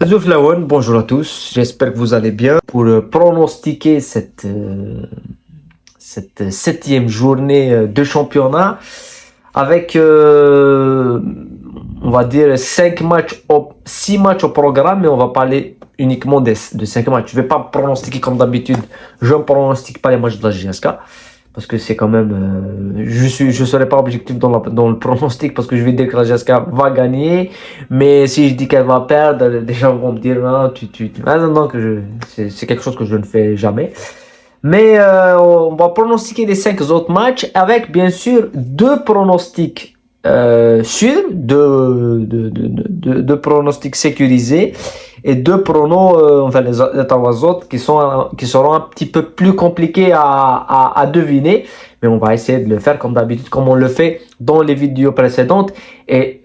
Zouf Lawan, bonjour à tous, j'espère que vous allez bien. Pour pronostiquer cette septième journée de championnat, avec, on va dire, 6 matchs au programme, mais on va parler uniquement de 5 matchs. Je ne vais pas pronostiquer comme d'habitude, je ne pronostique pas les matchs de la GSK. Parce que c'est quand même, je serai pas objectif dans le pronostic parce que je vais dire que la GSK va gagner, mais si je dis qu'elle va perdre, les gens vont me dire non, non, c'est quelque chose que je ne fais jamais. Mais on va pronostiquer les 5 autres matchs avec bien sûr deux pronostics sûrs, deux pronostics sécurisés et deux pronos, enfin les trois autres qui seront un petit peu plus compliqués à deviner. Mais on va essayer de le faire comme d'habitude, comme on le fait dans les vidéos précédentes. Et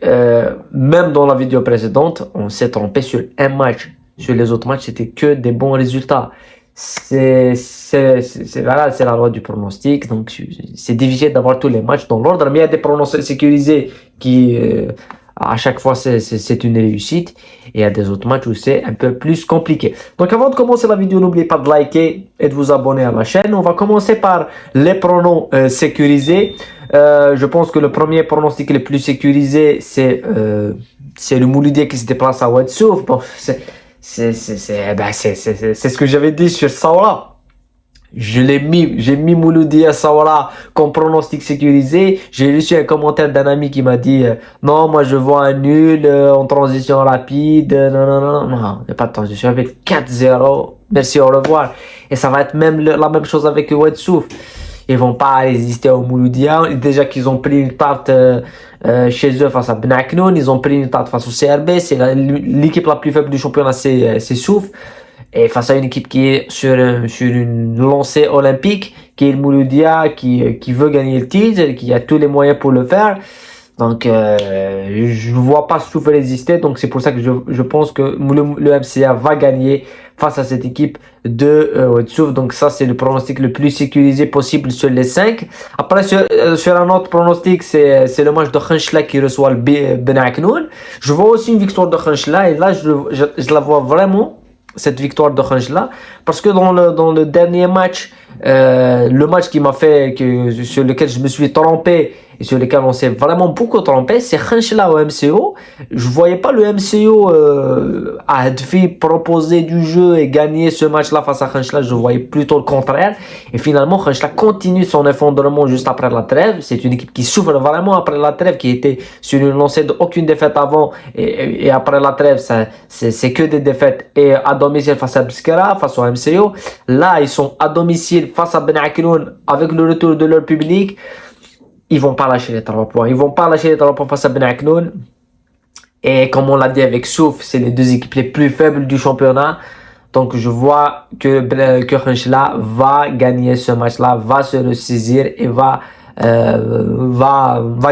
même dans la vidéo précédente, on s'est trompé sur un match. Sur les autres matchs, c'était que des bons résultats. Voilà, c'est la loi du pronostic. Donc, c'est difficile d'avoir tous les matchs dans l'ordre, mais il y a des pronostics sécurisés qui, à chaque fois, c'est une réussite. Et il y a des autres matchs où c'est un peu plus compliqué. Donc, avant de commencer la vidéo, n'oubliez pas de liker et de vous abonner à la chaîne. On va commencer par les pronos sécurisés. Je pense que le premier pronostic le plus sécurisé, c'est le Mouloudia qui se déplace à Ouadsouf. Bon, c'est ce que j'avais dit sur Saoura. J'ai mis Mouloudia Saoura comme pronostic sécurisé. J'ai reçu un commentaire d'un ami qui m'a dit non, moi je vois un nul en transition rapide. Non, il n'y a pas de transition rapide. 4-0. Merci, au revoir. Et ça va être même la même chose avec Ouadsouf. Ils vont pas résister au Mouloudia. Déjà qu'ils ont pris une tarte chez eux face à Benaknoun, ils ont pris une tarte face au CRB. C'est l'équipe la plus faible du championnat, c'est Souf. Et face à une équipe qui est sur une lancée olympique, qui est le Mouloudia, qui veut gagner le titre, qui a tous les moyens pour le faire. Donc, je ne vois pas Souf résister. Donc, c'est pour ça que je pense que le MCA va gagner face à cette équipe de Souf. Donc, ça, c'est le pronostic le plus sécurisé possible sur les 5. Après, sur un autre pronostic, c'est le match de Khenchela qui reçoit le Benaknoun. Je vois aussi une victoire de Khenchela. Et là, je la vois vraiment, cette victoire de Khenchela, parce que dans le dernier match, le match sur lequel je me suis trompé et sur lequel on s'est vraiment beaucoup trompé, c'est Khenchela au MCO. Je voyais pas le MCO à Hadfi proposer du jeu et gagner ce match-là face à Khenchela. Je voyais plutôt le contraire. Et finalement, Khenchela continue son effondrement juste après la trêve. C'est une équipe qui souffre vraiment après la trêve, qui était sur une lancée d'aucune défaite avant. Et après la trêve, c'est que des défaites. Et à domicile face à Biskara, face au MCO. Là, ils sont à domicile face à Benaknoun avec le retour de leur public. Ils vont pas lâcher les 3 points. Ils vont pas lâcher les 3 points face à Benaknoun. Et comme on l'a dit avec Souf, c'est les deux équipes les plus faibles du championnat. Donc je vois que Khenchela va gagner ce match-là, va se ressaisir et va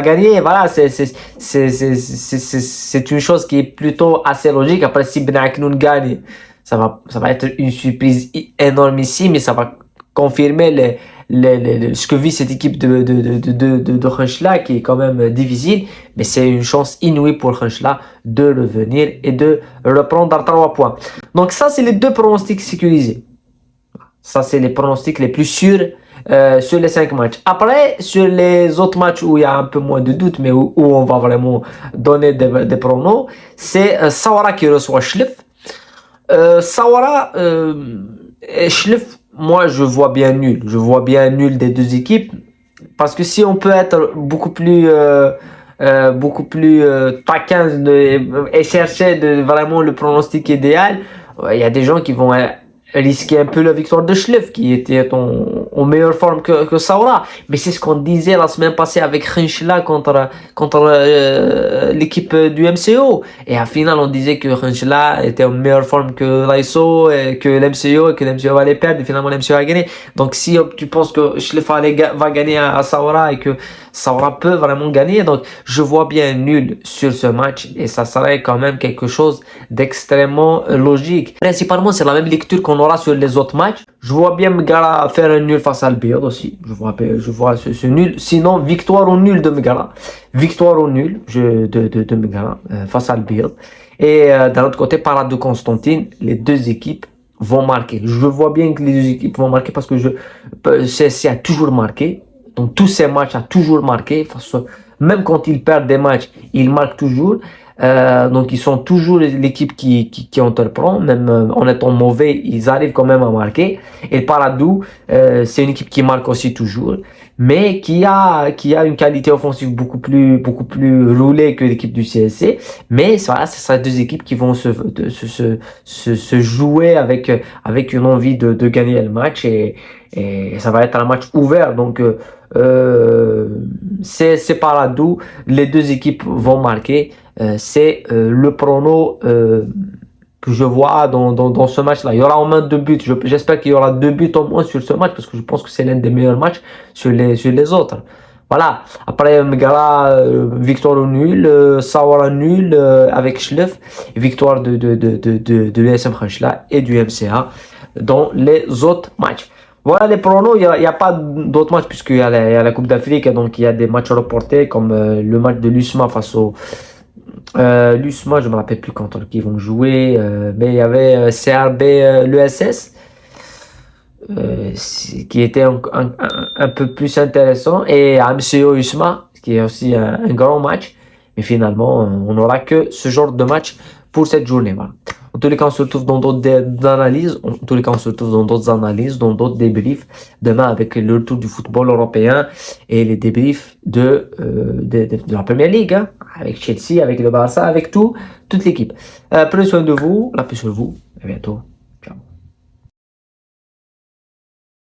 gagner. Voilà, c'est une chose qui est plutôt assez logique. Après, si Benaknoun gagne, ça va être une surprise énorme ici, mais ça va confirmer ce que vit cette équipe de Khenchela, qui est quand même difficile, mais c'est une chance inouïe pour Khenchela de revenir et de reprendre à 3 points. Donc ça, c'est les deux pronostics sécurisés. Ça, c'est les pronostics les plus sûrs sur les 5 matchs. Après, sur les autres matchs où il y a un peu moins de doute, mais où on va vraiment donner des pronos, c'est Saoura qui reçoit Chlef. Saoura, Chlef, moi je vois bien nul. Je vois bien nul des deux équipes. Parce que si on peut être beaucoup plus taquin et chercher vraiment le pronostic idéal, il y a des gens qui vont risquer un peu la victoire de Chlef, qui était en meilleure forme que Saoura. Mais c'est ce qu'on disait la semaine passée avec Khenchela contre l'équipe du MCO. Et à final, on disait que Khenchela était en meilleure forme que l'ASO et que l'MCO, et que l'MCO allait perdre. Et finalement, l'MCO a gagné. Donc, si tu penses que Chlef va gagner à Saoura et que Saoura peut vraiment gagner, donc je vois bien nul sur ce match. Et ça serait quand même quelque chose d'extrêmement logique. Principalement, c'est la même lecture qu'on aura sur les autres matchs. Je vois bien Megara faire un nul face à Al-Biyad aussi. Je vois ce nul. Sinon, victoire ou nul de Megara. Victoire ou nul de Megara face à Al-Biyad. Et d'un autre côté, Parade de Constantine, les deux équipes vont marquer. Je vois bien que les deux équipes vont marquer parce que CSC a toujours marqué. Donc tous ces matchs a toujours marqué. Même quand ils perdent des matchs, ils marquent toujours. Donc ils sont toujours l'équipe qui entreprend, même en étant mauvais, ils arrivent quand même à marquer. Et le Paradou, c'est une équipe qui marque aussi toujours, mais qui a une qualité offensive beaucoup plus roulée que l'équipe du CSC. Mais voilà, c'est ça deux équipes qui vont se jouer avec une envie de gagner le match et ça va être un match ouvert. Donc c'est Paradou, les deux équipes vont marquer. C'est le prono que je vois dans ce match-là. Il y aura au moins 2 buts. J'espère qu'il y aura 2 buts au moins sur ce match parce que je pense que c'est l'un des meilleurs matchs sur les autres. Voilà. Après, Megara, victoire au nul, Sawara nul avec Schleff, victoire de l'ESM Khanchla et du MCA dans les autres matchs. Voilà les pronos, il y a pas d'autres matchs puisqu'il y a la Coupe d'Afrique, donc il y a des matchs reportés comme le match de l'USMA face au l'USMA, je me rappelle plus contre qui ils vont jouer, mais il y avait CRB l'ESS qui était un peu plus intéressant et MCO USMA qui est aussi un grand match. Mais finalement, on n'aura que ce genre de match pour cette journée. Voilà. En tous les cas, on se retrouve dans d'autres analyses. En tous les cas, on se retrouve dans d'autres analyses, dans d'autres débriefs. Demain, avec le retour du football européen et les débriefs de la Première Ligue, hein, avec Chelsea, avec le Barça, avec toute l'équipe. Prenez soin de vous, la paix sur vous. À bientôt.